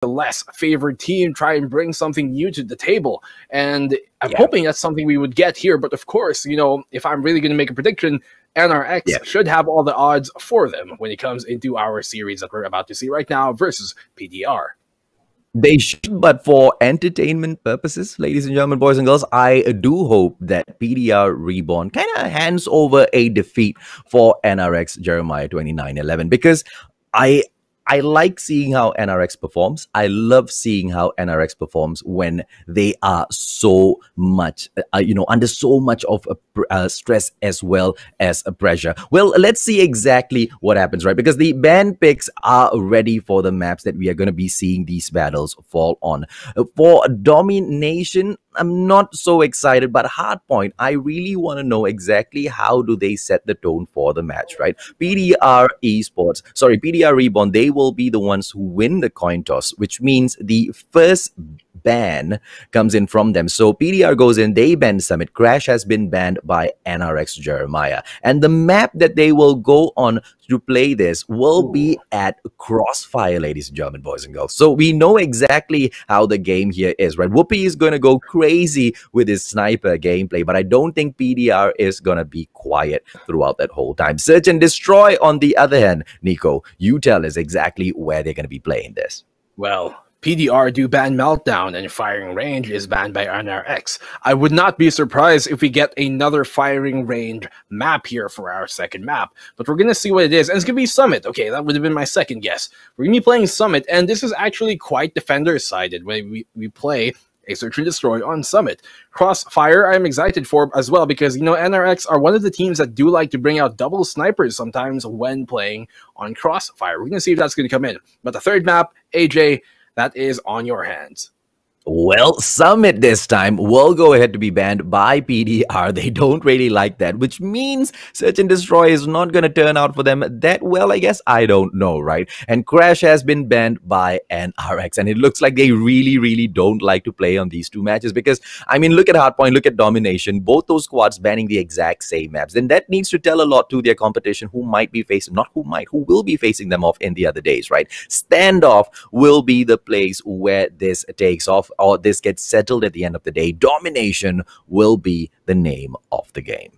the less favored team try and bring something new to the table. And I'm hoping that's something we would get here. But of course, you know, if I'm really going to make a prediction, NRX should have all the odds for them when it comes into our series that we're about to see right now versus PDR. They should, but for entertainment purposes, ladies and gentlemen, boys and girls, I do hope that PDR REBORN kind of hands over a defeat for NRX Jeremiah 2911, because I like seeing how NRX performs. I love seeing how NRX performs when they are so much, you know, under so much of stress as well as pressure. Well, let's see exactly what happens, right? Because the band picks are ready for the maps that we are going to be seeing these battles fall on. For domination, I'm not so excited, but Hardpoint, I really want to know exactly how do they set the tone for the match, right? PDR REBORN, they will be the ones who win the coin toss, which means the first ban comes in from them. So PDR goes in, they ban Summit. Crash has been banned by NRX Jeremiah. And the map that they will go on to play this will be at Crossfire, ladies and gentlemen, boys and girls. So we know exactly how the game here is, right? Whoopi is going to go crazy with his sniper gameplay, but I don't think PDR is going to be quiet throughout that whole time. Search and Destroy, on the other hand, Nico, you tell us exactly where they're going to be playing this. Well, PDR do ban Meltdown, and Firing Range is banned by NRX. I would not be surprised if we get another Firing Range map here for our second map, but we're going to see what it is, and it's going to be Summit. Okay, that would have been my second guess. We're going to be playing Summit, and this is actually quite defender-sided when we play a Search and Destroy on Summit. Crossfire, I'm excited for as well, because, you know, NRX are one of the teams that do like to bring out double snipers sometimes when playing on Crossfire. We're going to see if that's going to come in. But the third map, AJ, that is on your hands. Well, Summit this time will go ahead to be banned by PDR. They don't really like that, which means Search and Destroy is not going to turn out for them that well, I guess. I don't know, right? And Crash has been banned by NRX, and it looks like they really, really don't like to play on these two matches because, I mean, look at Hardpoint, look at Domination, both those squads banning the exact same maps. Then that needs to tell a lot to their competition who might be facing, not who might, who will be facing them off in the other days, right? Standoff will be the place where this takes off, or this gets settled at the end of the day. Domination will be the name of the game.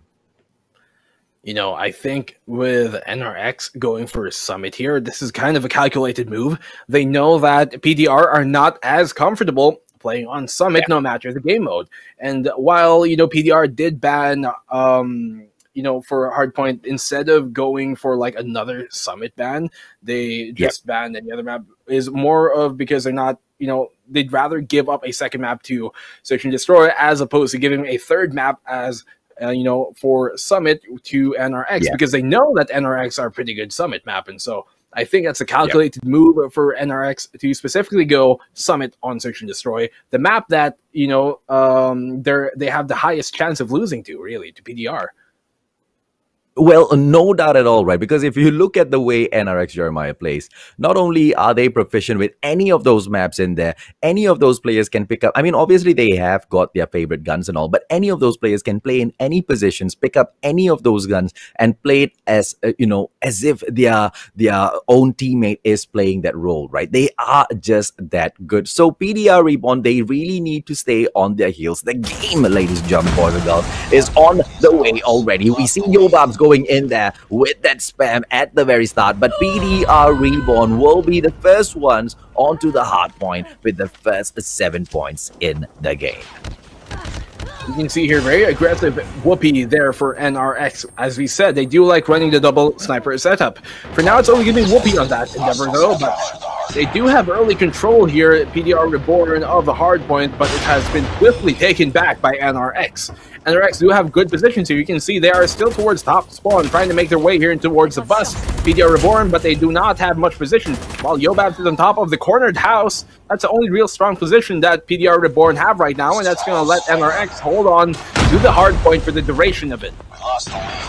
You know, I think with NRX going for a Summit here, this is kind of a calculated move. They know that PDR are not as comfortable playing on Summit no matter the game mode. And while, you know, PDR did ban you know, for Hardpoint, instead of going for like another Summit ban, they just banned any other map, is more of because they're not, you know, they'd rather give up a second map to Search and Destroy as opposed to giving a third map as, you know, for Summit to NRX, because they know that NRX are a pretty good Summit map. And so I think that's a calculated move for NRX to specifically go Summit on Search and Destroy, the map that, you know, they have the highest chance of losing to, really, to PDR. Well, no doubt at all, right? Because if you look at the way NRX Jeremiah plays, not only are they proficient with any of those maps in there, any of those players can pick up. I mean, obviously they have got their favorite guns and all, but any of those players can play in any positions, pick up any of those guns and play it as, you know, as if their own teammate is playing that role, right? They are just that good. So PDR REBORN, they really need to stay on their heels. The game, ladies and gentlemen, boys and girls, is on the way already. We see Yobabs going in there with that spam at the very start, but PDR REBORN will be the first ones onto the hard point with the first 7 points in the game. You can see here very aggressive Whoopi there for NRX. As we said, they do like running the double sniper setup. For now, it's only giving Whoopi on that endeavor though, but they do have early control here at PDR REBORN of the hard point, but it has been swiftly taken back by NRX. NRX do have good positions here. You can see they are still towards top spawn, trying to make their way here towards the bus. PDR REBORN, but they do not have much position. While Yobabs is on top of the cornered house, that's the only real strong position that PDR REBORN have right now, and that's going to let NRX hold on to the hard point for the duration of it.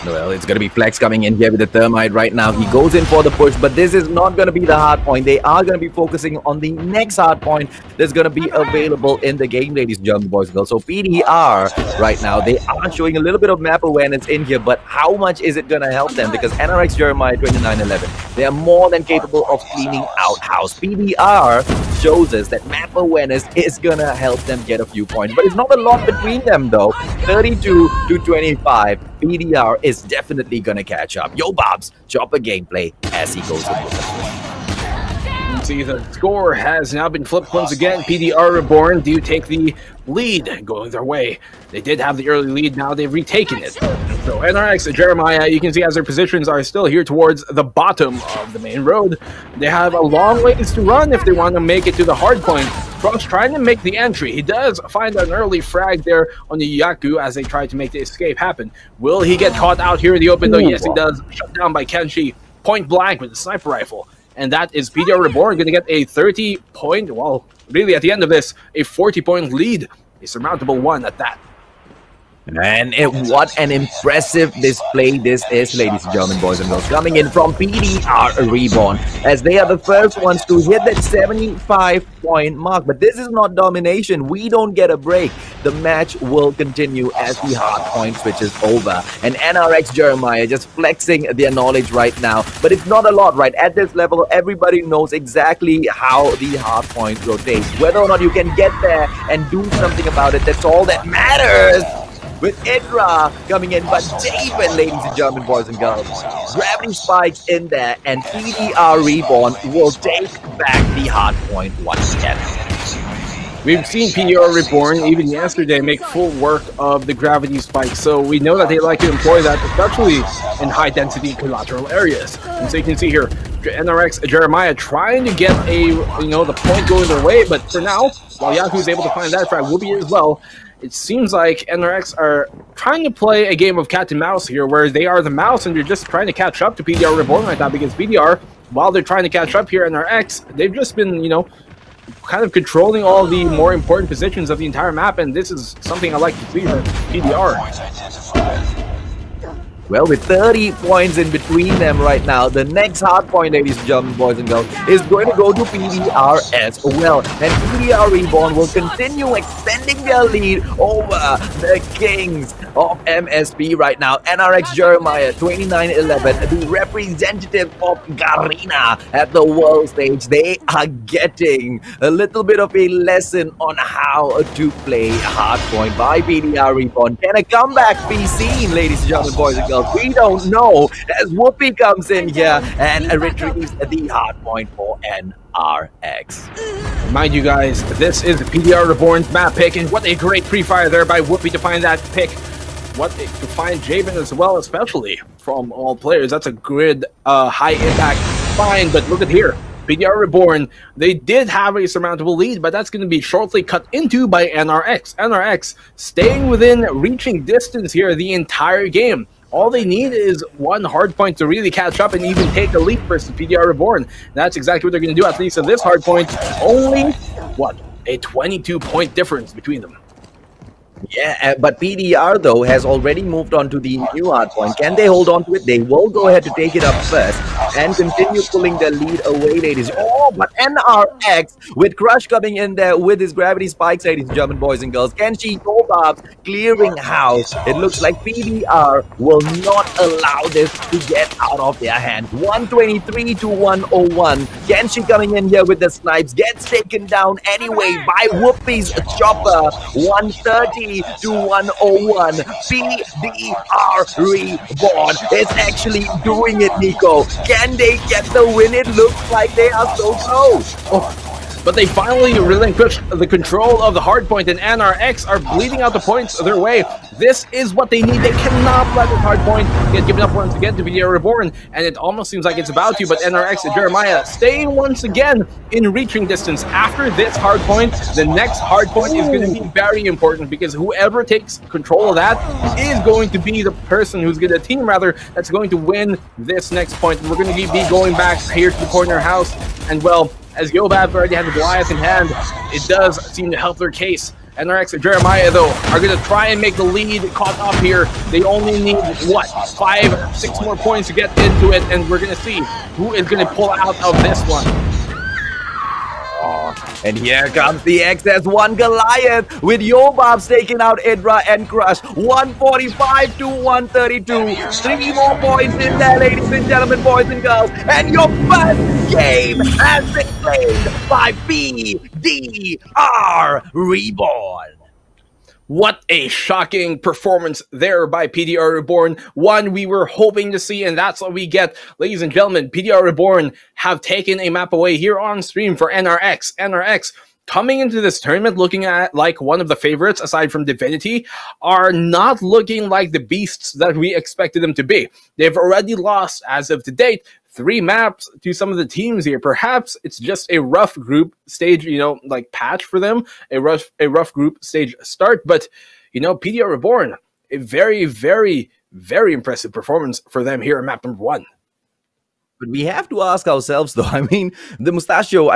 Well, it's going to be Flex coming in here with the Thermite right now. He goes in for the push, but this is not going to be the hard point. They are going to be focusing on the next hard point that's going to be available in the game, ladies and gentlemen, boys and girls. So PDR right now, they are showing a little bit of map awareness in here, but how much is it going to help them? Because NRX Jeremiah 29 29-11. They are more than capable of cleaning out house. PDR shows us that map awareness is gonna help them get a few points, but it's not a lot between them though. 32-25. PDR is definitely gonna catch up. Yo, Bobs, chopper gameplay as he goes into the see the score has now been flipped once again. PDR Reborn do take the lead going their way. They did have the early lead, now they've retaken it. So NRX, Jeremiah, you can see as their positions are still here towards the bottom of the main road. They have a long ways to run if they want to make it to the hard point. Trump's trying to make the entry. He does find an early frag there on the Yaku as they try to make the escape happen. Will he get caught out here in the open though? Yes, he does. Shut down by Kenshi, point blank with the sniper rifle. And that is PDR Reborn going to get a 30-point, well, really at the end of this, a 40-point lead. A surmountable one at that. And what an impressive display this is, ladies and gentlemen, boys and girls, coming in from PDR Reborn, as they are the first ones to hit that 75-point mark. But this is not domination. We don't get a break. The match will continue as the hard point switches over. And NRX Jeremiah just flexing their knowledge right now. But it's not a lot, right? At this level, everybody knows exactly how the hard point rotates. Whether or not you can get there and do something about it, that's all that matters. With Idra coming in, but David, ladies and gentlemen, boys and girls, gravity spikes in there, and PDR Reborn will take back the hard point once again. We've seen PDR Reborn even yesterday make full work of the gravity spike, so we know that they like to employ that, especially in high-density collateral areas. And so you can see here, NRX Jeremiah trying to get the point going their way, but for now, while Yahoo is able to find that frag, Whoopi as well. It seems like NRX are trying to play a game of cat and mouse here, where they are the mouse and they're just trying to catch up to PDR Reborn right now, because PDR, while they're trying to catch up here, NRX, they've just been, kind of controlling all the more important positions of the entire map, and this is something I like to see from PDR. Well, with 30 points in between them right now, the next hard point, ladies and gentlemen, boys and girls, is going to go to PDR as well. And PDR Reborn will continue extending their lead over the Kings of MSP right now. NRX Jeremiah, 29-11, the representative of Garena at the world stage. They are getting a little bit of a lesson on how to play hard point by PDR Reborn. Can a comeback be seen, ladies and gentlemen, boys and girls? We don't know, as Whoopi comes in here and retrieves the hard point for NRX. Mind you guys, this is the PDR Reborn's map pick, and what a great pre-fire there by Whoopi to find that pick. To find Jabin as well, especially from all players. That's a good high impact find, but look at here. PDR Reborn, they did have a surmountable lead, but that's going to be shortly cut into by NRX. NRX staying within reaching distance here the entire game. All they need is one hard point to really catch up and even take a lead versus PDR Reborn. That's exactly what they're going to do, at least in this hard point. Only, a 22-point difference between them. Yeah, but PDR, though, has already moved on to the new hard point. Can they hold on to it? They will go ahead to take it up first and continue pulling their lead away, ladies. Oh, but NRX, with Crush coming in there with his gravity spikes, ladies and gentlemen, boys and girls. Kenshi Kobabs clearing house. It looks like PDR will not allow this to get out of their hands. 123 to 101. Kenshi coming in here with the snipes. Gets taken down anyway by Whoopi's chopper. 130 to 101. PDR Reborn is actually doing it, Nico. Can they get the win? It looks like they are so close. But they finally relinquished the control of the hardpoint, and NRX are bleeding out the points their way. This is what they need. They cannot let the hardpoint get given up once again to PDR Reborn, and it almost seems like it's about to, but NRX and Jeremiah staying once again in reaching distance. After this hardpoint, the next hardpoint is going to be very important, because whoever takes control of that is going to be the person who's going to team, rather, that's going to win this next point. And we're going to be going back here to the corner house, and well, as Yobab already had the Goliath in hand, it does seem to help their case. NRX and Jeremiah, though, are going to try and make the lead caught up here. They only need, 5-6 more points to get into it, and we're going to see who is going to pull out of this one. Oh, And here comes the XS1 Goliath with Yobabs taking out Idra and Crush. 145 to 132. 3 more points in there, ladies and gentlemen, boys and girls. And your first game has been played by PDR REBORN. What a shocking performance there by PDR REBORN. One we were hoping to see, and that's what we get. Ladies and gentlemen, PDR REBORN have taken a map away here on stream for NRX. NRX, coming into this tournament looking at like one of the favorites aside from Divinity, are not looking like the beasts that we expected them to be. They've already lost, as of to date, 3 maps to some of the teams here. Perhaps it's just a rough group stage, like patch for them, a rough group stage start. But, PDR REBORN, a very, very, very impressive performance for them here in map number 1. But we have to ask ourselves, though, the Mustachio,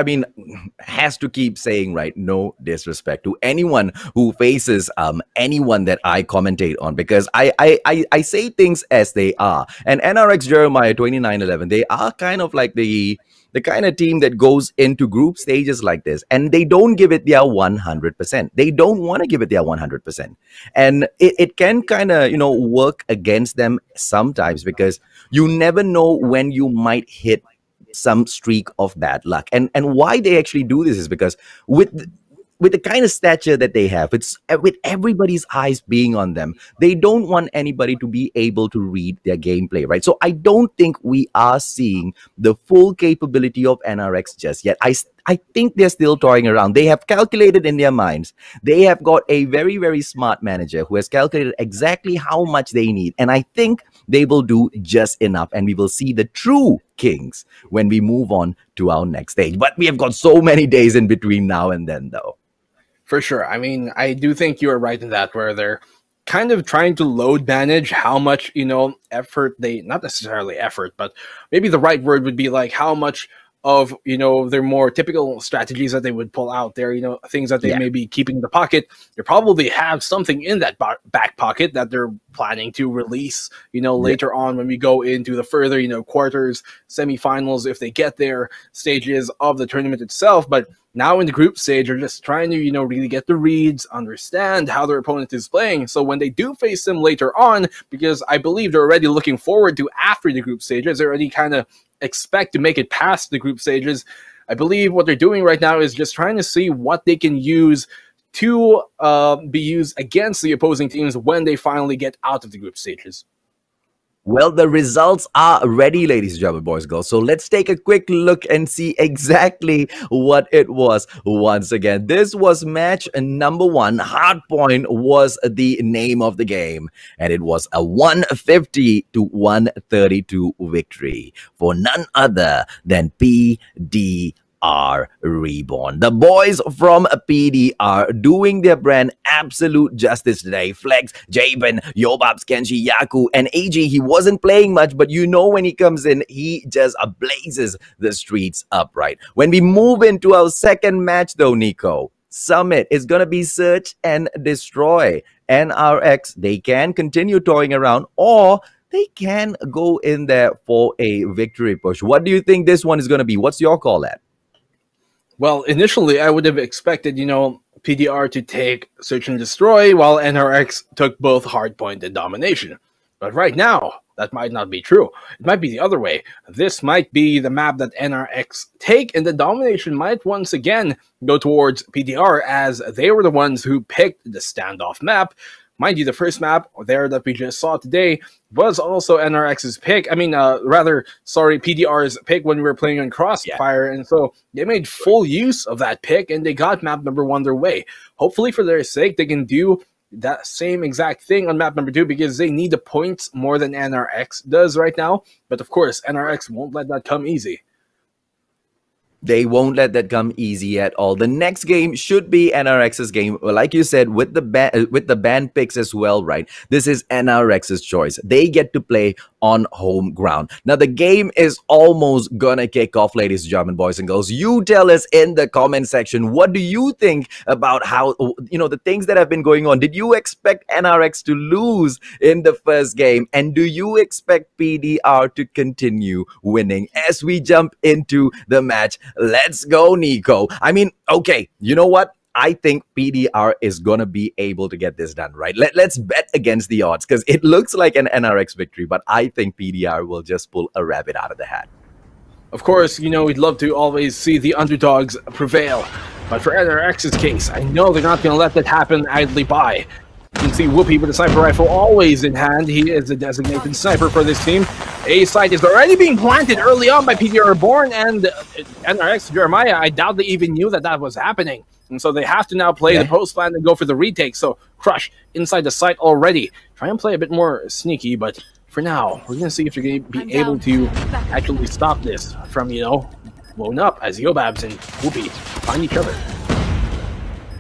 has to keep saying, right, no disrespect to anyone who faces anyone that I commentate on, because I say things as they are. And NRX Jeremiah 2911, they are kind of like the kind of team that goes into group stages like this, and they don't give it their 100%. They don't want to give it their 100%. And it can kind of, work against them sometimes, because you never know when you might hit some streak of bad luck. And why they actually do this is because with the kind of stature that they have, it's with everybody's eyes being on them, they don't want anybody to be able to read their gameplay, right? So I don't think we are seeing the full capability of NRX just yet. I think they're still toying around. They have calculated in their minds. They have got a very, very smart manager who has calculated exactly how much they need. And I think they will do just enough. And we will see the true kings when we move on to our next stage. But we have got so many days in between now and then, though. For sure. I do think you are right in that, where they're kind of trying to load manage how much, effort they, not necessarily effort, but maybe the right word would be like how much of, their more typical strategies that they would pull out there, things that they may be keeping in the pocket. They probably have something in that back pocket that they're planning to release, later on when we go into the further, quarters, semifinals, if they get there, stages of the tournament itself. But now in the group stage, they're just trying to, really get the reads, understand how their opponent is playing. So when they do face them later on, because I believe they're already looking forward to after the group stages, they already kind of expect to make it past the group stages. I believe what they're doing right now is just trying to see what they can use to be used against the opposing teams when they finally get out of the group stages. Well, the results are ready, ladies and gentlemen, boys and girls. So let's take a quick look and see exactly what it was once again. This was match number 1. Hardpoint was the name of the game. And it was a 150 to 132 victory for none other than PDR REBORN. The boys from PDR doing their brand absolute justice today. Flex, Jabin, Yobabs, Kenji, Yaku, and AG. He wasn't playing much, but when he comes in, he just blazes the streets up, right? When we move into our second match, though, Nico, Summit is going to be search and destroy. NRX, they can continue toying around, or they can go in there for a victory push. What do you think this one is going to be? What's your call at? Well, initially, I would have expected, PDR to take Search and Destroy, while NRX took both Hardpoint and Domination. But right now, that might not be true. It might be the other way. This might be the map that NRX take, and the Domination might once again go towards PDR, as they were the ones who picked the standoff map. Mind you, the first map there that we just saw today was also NRX's pick. PDR's pick when we were playing on Crossfire. And so they made full use of that pick, and they got map number 1 their way. Hopefully, for their sake, they can do that same exact thing on map number 2, because they need the points more than NRX does right now. But of course, NRX won't let that come easy. They won't let that come easy at all. The next game should be NRX's game. Like you said, with the band picks as well, right? This is NRX's choice. They get to play on home ground. Now, the game is almost gonna kick off, ladies and gentlemen, boys and girls. You tell us in the comment section, what do you think about how, the things that have been going on? Did you expect NRX to lose in the first game? And do you expect PDR to continue winning as we jump into the match? Let's go, Nico. I mean, okay, you know what? I think PDR is going to be able to get this done, right? Let's bet against the odds because it looks like an NRX victory, but I think PDR will just pull a rabbit out of the hat. Of course, we'd love to always see the underdogs prevail. But for NRX's case, I know they're not going to let that happen idly by. You can see Whoopi with a sniper rifle always in hand. He is a designated sniper for this team. A site is already being planted early on by PDR REBORN and NRX Jeremiah. I doubt they even knew that that was happening. And so they have to now play the post plan and go for the retake. So Crush inside the site already. Try and play a bit more sneaky, but for now, we're going to see if you're going to be able to actually stop this from, blowing up as Yobabs and Whoopi find each other.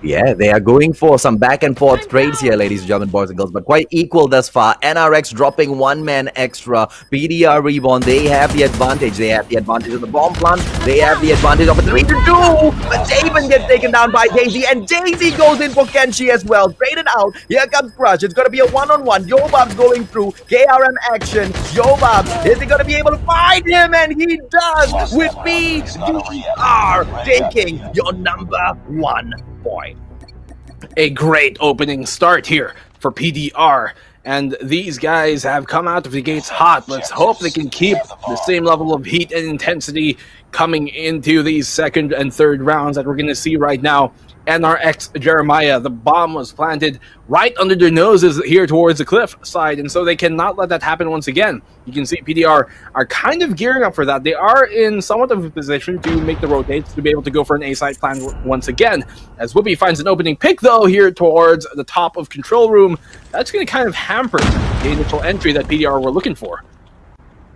Yeah, they are going for some back and forth trades here, ladies and gentlemen, boys and girls, but quite equal thus far. NRX dropping one man extra. PDR REBORN, they have the advantage. They have the advantage of the bomb plant. They have the advantage of a 3-2. But Javen gets taken down by Daisy, and Daisy goes in for Kenshi as well. Traded out. Here comes Crush. It's going to be a one-on-one. Yobab's going through. KRM action. Yobab, is he going to be able to find him? And he does with PDR taking your #1 point. A great opening start here for PDR, and these guys have come out of the gates hot. Let's hope they can keep the same level of heat and intensity coming into these second and third rounds that we're going to see right now. NRX Jeremiah, the bomb was planted right under their noses here towards the cliff side, and so they cannot let that happen once again. You can see PDR are kind of gearing up for that. They are in somewhat of a position to make the rotates to be able to go for an A-side plan once again. As Whoopi finds an opening pick, though, here towards the top of control room, that's going to kind of hamper the initial entry that PDR were looking for.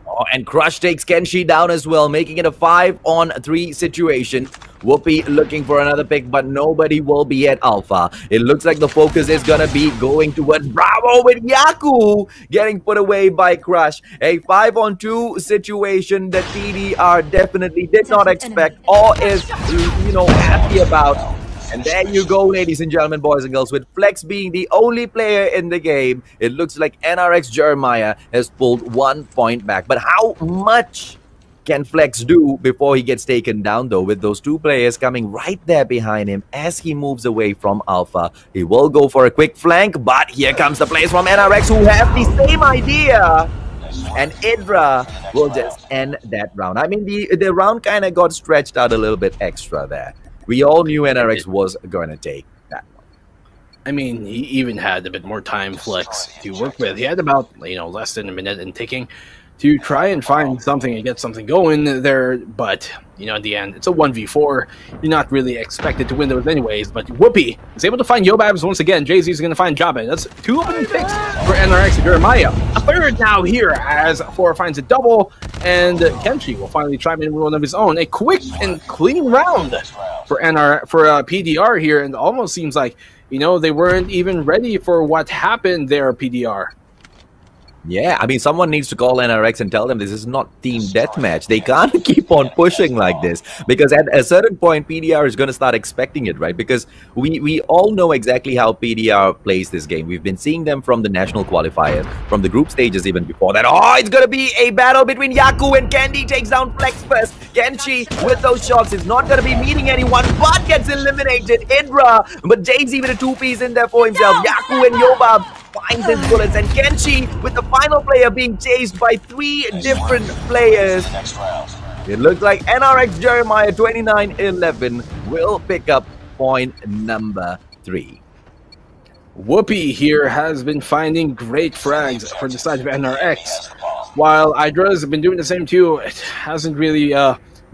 Oh, and Crush takes Kenshi down as well, making it a 5-on-3 situation. Whoopi looking for another pick, but nobody will be at Alpha. It looks like the focus is going to be going towards Bravo with Yaku getting put away by Crush. A 5-on-2 situation that PDR definitely did not expect or is, happy about. And there you go, ladies and gentlemen, boys and girls. With Flex being the only player in the game, it looks like NRX Jeremiah has pulled 1 point back. But how much can Flex do before he gets taken down, though, with those two players coming right there behind him as he moves away from Alpha? He will go for a quick flank, but here comes the players from NRX who have the same idea. And Idra will just end that round. I mean, the round kind of got stretched out a little bit extra there. We all knew NRX was going to take that one. I mean, he even had a bit more time, Flex, to work with. He had about, less than a minute and ticking to try and find something and get something going there. But, in the end, it's a 1v4. You're not really expected to win those anyways. But Whoopi is able to find Yobabs once again. Jay-Z is going to find Jabba. That's 2 opening picks for NRX and Jeremiah. A third now here as 4 finds a double. And Kenshi will finally chime in with one of his own. A quick and clean round for PDR here. And it almost seems like, they weren't even ready for what happened there, PDR. Yeah, I mean, someone needs to call NRX and tell them this is not team deathmatch. They can't keep on pushing like this because at a certain point, PDR is going to start expecting it, right? Because we all know exactly how PDR plays this game. We've been seeing them from the national qualifiers, from the group stages even before that. Oh, it's going to be a battle between Yaku and Candy. Takes down Flex first. Kenshi with those shots is not going to be meeting anyone, but gets eliminated. Idra, but James even a 2-piece in there for himself. Yaku and Yobab finds his bullets, and Kenshi with the final player being chased by 3 different players. It looks like NRX Jeremiah 29-11 will pick up point #3. Whoopi here has been finding great frags for the side of NRX, while Idra's been doing the same too. It hasn't really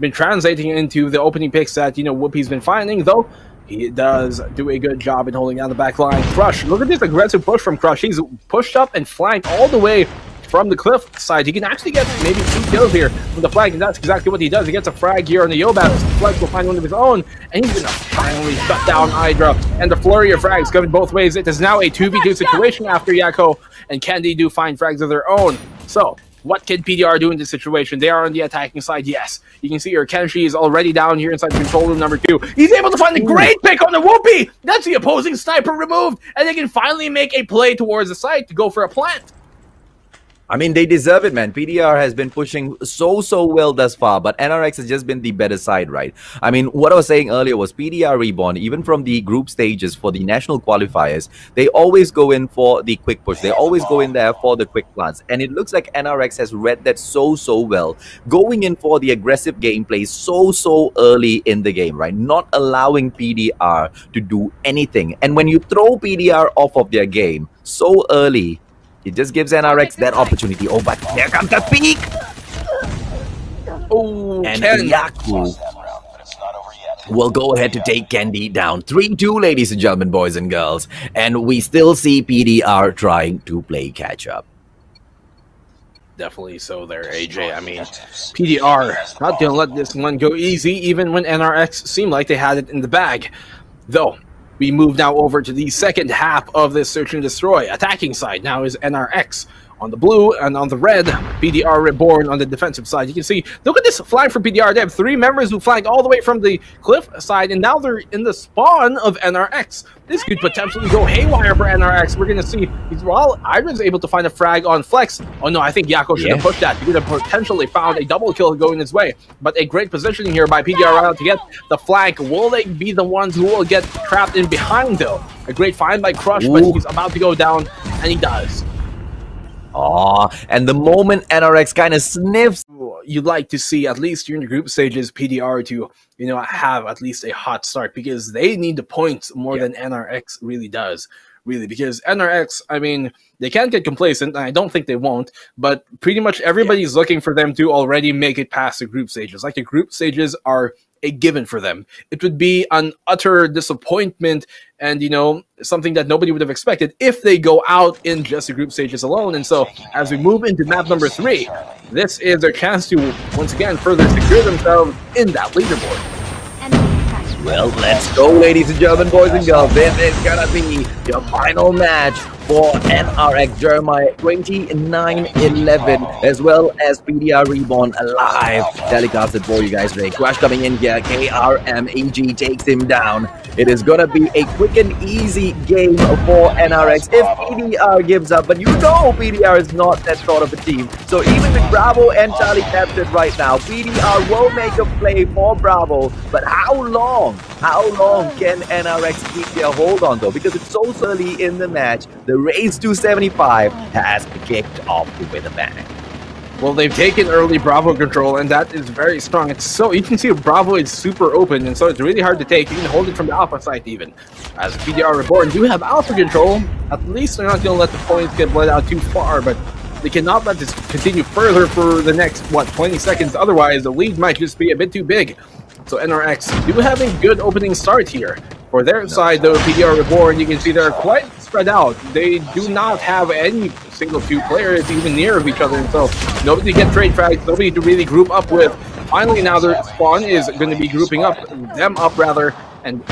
been translating into the opening picks that Whoopi's been finding, though. He does do a good job in holding down the back line. Crush, look at this aggressive push from Crush. He's pushed up and flanked all the way from the cliff side. He can actually get maybe 2 kills here with the flag, and that's exactly what he does. He gets a frag here on the Yobabs. Flex will find one of his own, and he's going to finally shut down Hydra. And the flurry of frags coming both ways. It is now a 2v2 situation after Yako and Candy do find frags of their own. So, What can PDR do in this situation? They are on the attacking side, yes. You can see here, Kenshi is already down here inside control room number 2. He's able to find a great pick on the Whoopee! That's the opposing sniper removed, and they can finally make a play towards the site to go for a plant. I mean, they deserve it, man. PDR has been pushing so well thus far, but NRX has just been the better side, right? I mean, what I was saying earlier was PDR REBORN, even from the group stages for the national qualifiers, they always go in for the quick push. They always go in there for the quick plants. And it looks like NRX has read that so well, going in for the aggressive gameplay so early in the game, right? Not allowing PDR to do anything. And when you throw PDR off of their game so early, it just gives NRX that opportunity. Oh, but here comes the peak! Oh, and Yaku will go ahead to take Candy down. 3-2, ladies and gentlemen, boys and girls. And we still see PDR trying to play catch-up. Definitely so there, AJ. I mean, PDR not going to let this one go easy, even when NRX seemed like they had it in the bag. Though, we move now over to the second half of this Search and Destroy. Attacking side now is NRX on the blue, and on the red, PDR REBORN on the defensive side. You can see, look at this flank for PDR. They have 3 members who flanked all the way from the cliff side, and now they're in the spawn of NRX. This could potentially go haywire for NRX. We're going to see, while Iron's able to find a frag on Flex. Oh no, I think Yako should have pushed that. He would have potentially found a double kill going his way. But a great positioning here by PDR right out to get the flank. Will they be the ones who will get trapped in behind, though? A great find by Crush, but he's about to go down, and he does. Oh, and the moment NRX kind of sniffs, you'd like to see, at least during the group stages, PDR to, you know, have at least a hot start, because they need the points more than NRX really does. Really, because NRX, I mean, they can't get complacent, and I don't think they won't, but pretty much everybody's looking for them to already make it past the group stages. Like, the group stages are a given for them. It would be an utter disappointment and, you know, something that nobody would have expected if they go out in just the group stages alone. And so, as we move into map number 3, this is their chance to, once again, further secure themselves in that leaderboard. Well, let's go, ladies and gentlemen, boys and girls. This is gonna be your final match for NRX Jeremiah 29-11, as well as PDR REBORN alive. Telecasted for you guys today. Crash coming in here. KRMAG takes him down. It is gonna be a quick and easy game for NRX if PDR gives up. But you know PDR is not that sort of a team. So even with Bravo and Charlie captured right now, PDR will make a play for Bravo. But how long? How long can NRX keep their hold on, though? Because it's so early in the match, the race to 75 has kicked off with a bang. Well, they've taken early Bravo control, and that is very strong. It's so, you can see Bravo is super open, and so it's really hard to take. You can hold it from the alpha side even. As PDR REBORN do have alpha control, at least they're not going to let the points get bled out too far, but they cannot let this continue further for the next, what, 20 seconds. Otherwise, the lead might just be a bit too big. So NRX do have a good opening start here. For their side, though, PDR REBORN, you can see they're quite spread out. They do not have any single 2 players even near of each other, and so nobody to get trade frags, nobody to really group up with. Finally, now their spawn is going to be grouping up, and NRX and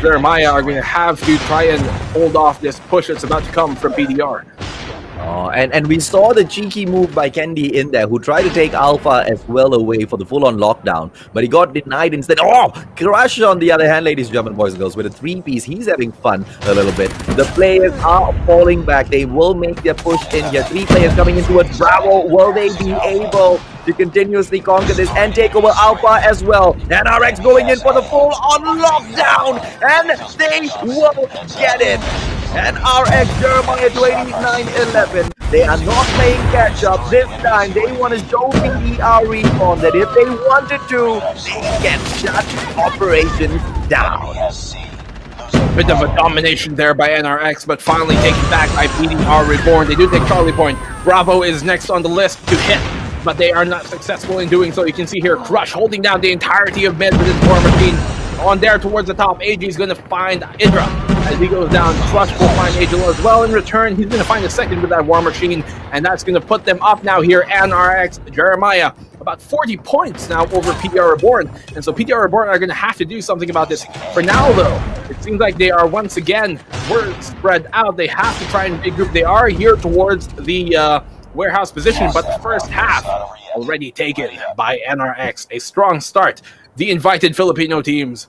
Jeremiah are going to have to try and hold off this push that's about to come from PDR. Oh, and we saw the cheeky move by Candy in there, who tried to take Alpha as well away for the full-on lockdown, but he got denied instead. Oh, Crush on the other hand, ladies and gentlemen, boys and girls, with a 3-piece, he's having fun a little bit. The players are falling back. They will make their push in here. 3 players coming in towards Bravo. Will they be able to continuously conquer this and take over Alpha as well? NRX going in for the full-on lockdown, and they will get it. NRX Jeremiah 29-11. They are not playing catch-up this time. They want to show PDR REBORN that if they wanted to, they can shut operations down. Bit of a domination there by NRX, but finally taken back by PDR REBORN. They do take Charlie Point. Bravo is next on the list to hit, but they are not successful in doing so. You can see here Crush holding down the entirety of mid with his war machine. On there towards the top, AG is going to find Idra. As he goes down, Crush will find Angel as well. In return, he's going to find a second with that war machine, and that's going to put them up now here. NRX Jeremiah, about 40 points now over PDR REBORN. And so PDR REBORN are going to have to do something about this. For now, though, it seems like they are once again spread out. They have to try and regroup. They are here towards the warehouse position, but the first half already taken by NRX. A strong start. The invited Filipino teams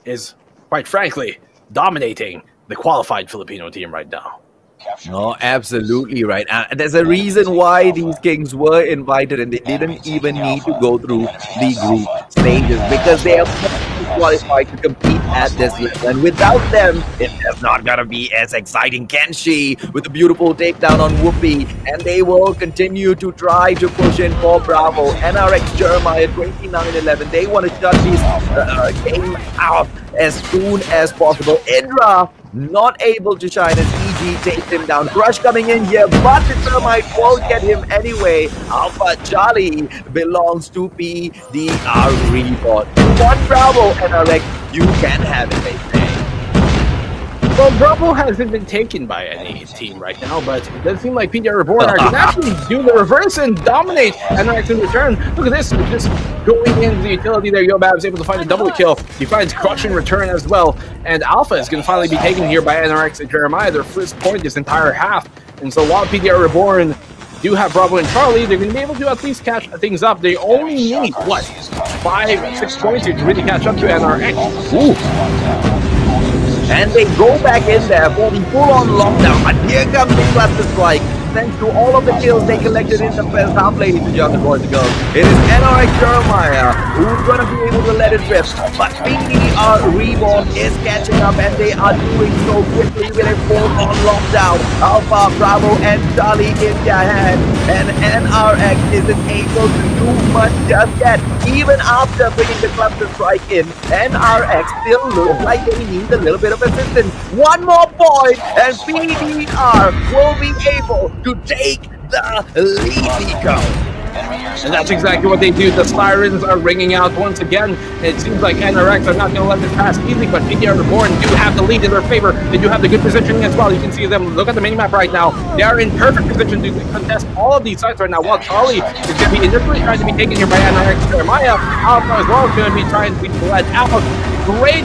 is, quite frankly, dominating the qualified Filipino team right now. No, absolutely right. There's a reason why these kings were invited and they didn't even need to go through the group stages because they are qualified to compete at this level. And without them, it's not going to be as exciting. Kenshi with a beautiful takedown on Whoopi, and they will continue to try to push in for Bravo. NRX Jeremiah 29-11. They want to shut this game out as soon as possible. Indra not able to shine as EG takes him down. Crush coming in here, but the Thermite will get him anyway. Alpha Charlie belongs to PDR REBORN. One Bravo, NRX, you can have it, they say. Well, Bravo hasn't been taken by any team right now, but it does seem like PDR REBORN are going to actually do the reverse and dominate NRX in return. Look at this, just going into the utility there. Yobab is able to find a double kill. He finds Crush in return as well, and Alpha is going to finally be taken here by NRX and Jeremiah, their first point this entire half. And so while PDR REBORN do have Bravo and Charlie, they're going to be able to at least catch things up. They only need, what, 5-6 points here to really catch up to NRX. Ooh. And they go back in there for the full-on lockdown. And here comes the cluster strike. Thanks to all of the kills they collected in the first half, ladies and gentlemen, boys and girls. It is NRX Jeremiah who's going to be able to let it rip. But PDR REBORN is catching up, and they are doing so quickly with a full-on lockdown. Alpha, Bravo, and Charlie in their hand. And NRX isn't able to do much just yet. Even after bringing the cluster strike in, NRX still looks like they need a little bit of assistance. One more point, and PDR will be able to take the lead, Nico. And that's exactly what they do. The sirens are ringing out once again. It seems like NRX are not going to let this pass easily, but PDR REBORN do have the lead in their favor. They do have the good positioning as well. You can see them. Look at the minimap right now. They are in perfect position to contest all of these sites right now. While Charlie is going to be initially trying to be taken here by NRX Jeremiah, Alpha as well is going to be trying to be led out. Great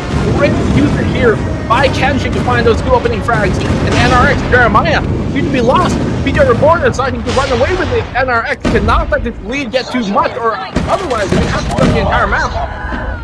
usage here by Kenshi to find those two opening frags. And NRX Jeremiah seem to be lost. PDR REBORN is starting to run away with it. NRX cannot let this lead get too much, or otherwise they have to run the entire map.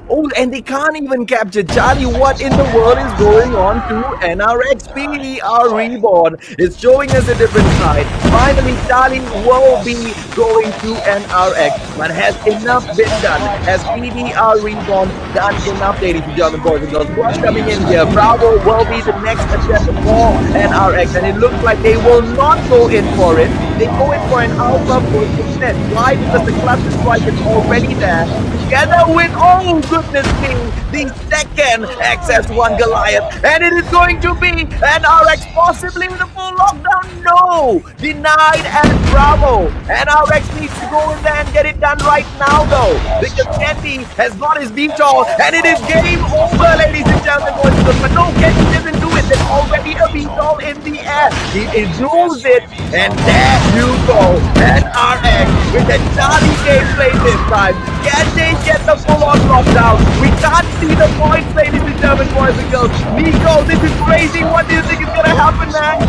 Oh, and they can't even capture Charlie. What in the world is going on to NRX? PDR REBORN is showing us a different side. Finally, Charlie will be going to NRX, but has enough been done? Has PDR REBORN done enough, ladies and gentlemen, boys and girls? Crush coming in here. Bravo will be the next attempt for NRX, and it looks like they will not go in for it. They go in for an Alpha push instead. Why? Because the cluster strike is already there. Together with, oh goodness me, the second XS1 Goliath, and it is going to be NRX possibly with a full lockdown. No, denied at Bravo. NRX needs to go in there and get it done right now though, because Kenny has got his beat on, and it is game over, ladies and gentlemen, boys and girls. But no, Kenny doesn't do it. There's already a beat all in the air. He ignores it, and there you go. NRX with the Charlie gameplay this time. Can they get the full-on lockdown? We can't see the points, ladies and gentlemen, boys and girls. Nico, this is crazy. What do you think is going to happen, man?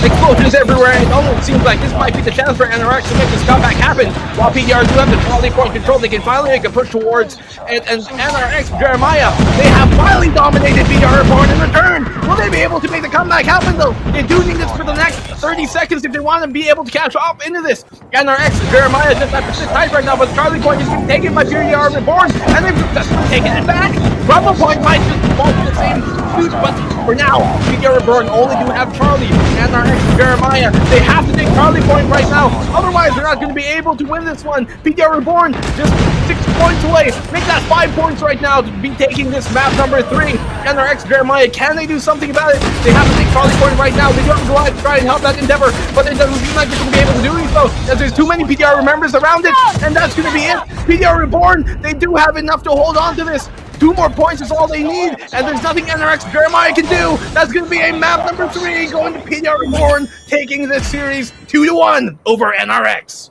Explosions everywhere. It almost seems like this might be the chance for NRX to make this comeback happen. While PDR do have the Charlie point control, they can finally make a push towards and NRX Jeremiah. They have finally dominated PDR REBORN in return. Will they be able to make the comeback happen though? They do need this for the next 30 seconds if they want to be able to catch up into this. NRX Jeremiah just have to sit tight right now, but Charlie point is being taken by PDR REBORN, and they've successfully taken it back. Bravo point might just fall to the same suit, but for now, PDR REBORN only do have Charlie. NRX Jeremiah, they have to take Charlie point right now, otherwise they're not going to be able to win this one. PDR REBORN just 6 points away. Make that 5 points right now to be taking this map number 3. NRX Jeremiah, can they do something about it? They have to take Charlie point right now. They do have to go out to try and help that endeavor, but it doesn't seem like they're going to be able to do so, as there's too many PDR members around it, and that's going to be it. PDR REBORN, they do have enough to hold on to this. 2 more points is all they need, and there's nothing NRX Jeremiah can do. That's going to be a map number 3 going to PDR REBORN, taking this series 2-1 over NRX.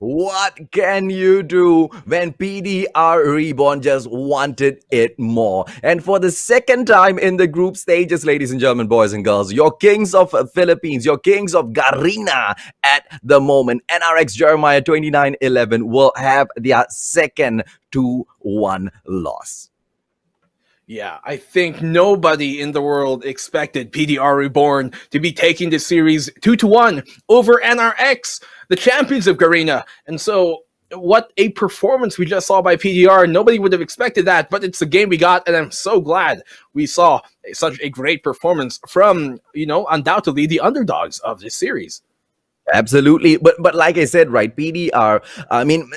What can you do when PDR Reborn just wanted it more? And for the second time in the group stages, ladies and gentlemen, boys and girls, your kings of Philippines, your kings of Garena at the moment, NRX Jeremiah 2911 will have their second 2-1 loss. Yeah, I think nobody in the world expected PDR Reborn to be taking the series 2-1 over NRX, the champions of Garena. And so, what a performance we just saw by PDR. Nobody would have expected that, but it's the game we got, and I'm so glad we saw such a great performance from, undoubtedly the underdogs of this series. Absolutely. But like I said, right, PDR, I mean,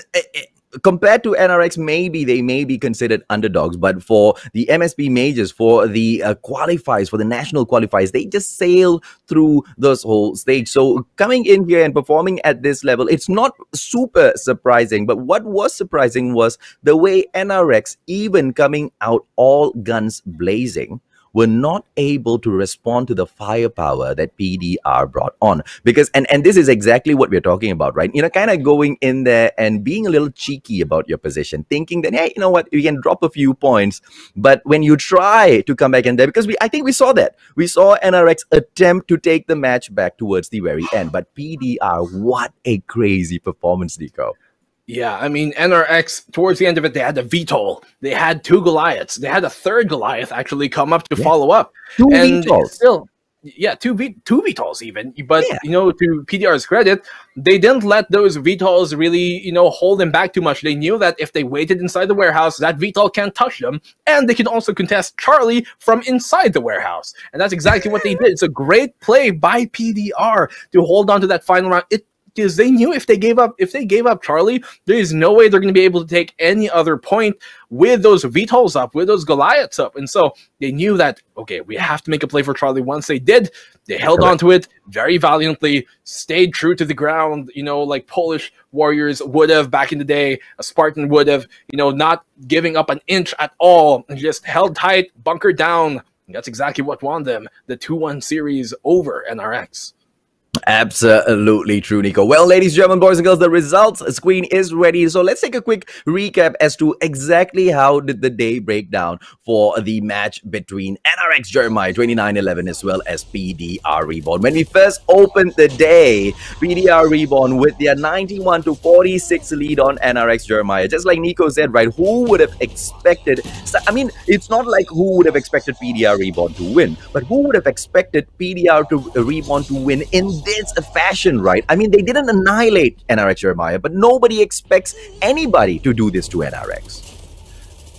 compared to NRX, maybe they may be considered underdogs, but for the MSP majors, for the qualifiers, for the national qualifiers, they just sail through this whole stage. So coming in here and performing at this level, it's not super surprising. But what was surprising was the way NRX, even coming out all guns blazing, were not able to respond to the firepower that PDR brought on. Because, and this is exactly what we're talking about, right? Kind of going in there and being a little cheeky about your position, thinking that, hey, you know what, we can drop a few points. But when you try to come back in there, because I think we saw that. We saw NRX attempt to take the match back towards the very end. But PDR, what a crazy performance, Nico. Yeah, I mean, NRX, towards the end of it, they had a VTOL. They had 2 Goliaths. They had a 3rd Goliath actually come up to follow up. 2 VTOLs. Still, yeah, two VTOLs even. But, to PDR's credit, they didn't let those VTOLs really, hold them back too much. They knew that if they waited inside the warehouse, that VTOL can't touch them. And they can also contest Charlie from inside the warehouse. And that's exactly what they did. It's a great play by PDR to hold on to that final round. Because they knew if they gave up Charlie, there is no way they're going to be able to take any other point with those VTOLs up, with those Goliaths up. And so they knew that, okay, we have to make a play for Charlie. Once they did, they held on to it very valiantly, stayed true to the ground, like Polish warriors would have back in the day, a Spartan would have, not giving up an inch at all, and just held tight, bunkered down. And that's exactly what won them the 2-1 series over NRX. Absolutely true, Nico. Well, ladies and gentlemen, boys and girls, the results screen is ready. So let's take a quick recap as to exactly how did the day break down for the match between NRX Jeremiah 2911 as well as PDR Reborn. When we first opened the day, PDR Reborn with their 91-46 lead on NRX Jeremiah. Just like Nico said, right, who would have expected, I mean, it's not like who would have expected PDR Reborn to win, but who would have expected PDR Reborn to win in this fashion, right? I mean, they didn't annihilate NRX Jeremiah, but nobody expects anybody to do this to NRX.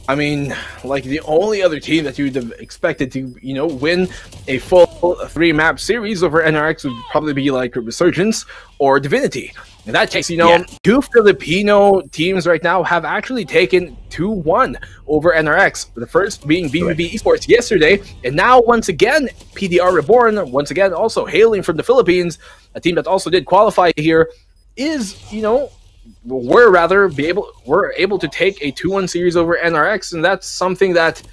I mean, like, the only other team that you would have expected to, win a full 3-map series over NRX would probably be like Resurgence or Divinity. In that case, 2 Filipino teams right now have actually taken 2-1 over NRX. The first being BBB Esports yesterday, and now once again, PDR Reborn, once again also hailing from the Philippines, a team that also did qualify here, is, we're able to take a 2-1 series over NRX, and that's something that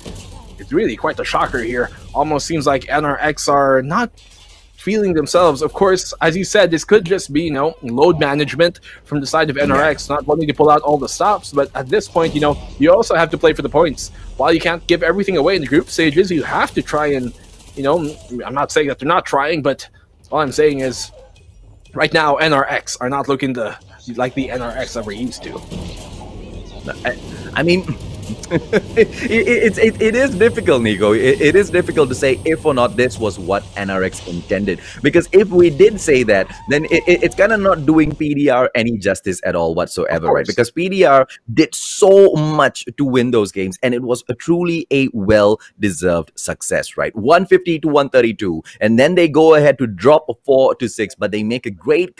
is really quite a shocker here. Almost seems like NRX are not feeling themselves. Of course, as you said, this could just be, load management from the side of NRX, not wanting to pull out all the stops, but at this point, you also have to play for the points. While you can't give everything away in the group stages, you have to try and, I'm not saying that they're not trying, but all I'm saying is, right now, NRX are not looking like the NRX that we're used to. I mean, it is difficult, Nico. It is difficult to say if or not this was what NRX intended. Because if we did say that, then it's kind of not doing PDR any justice at all whatsoever, right? Because PDR did so much to win those games, and it was truly a well-deserved success, right? 150 to 132, and then they go ahead to drop a 4-6, but they make a great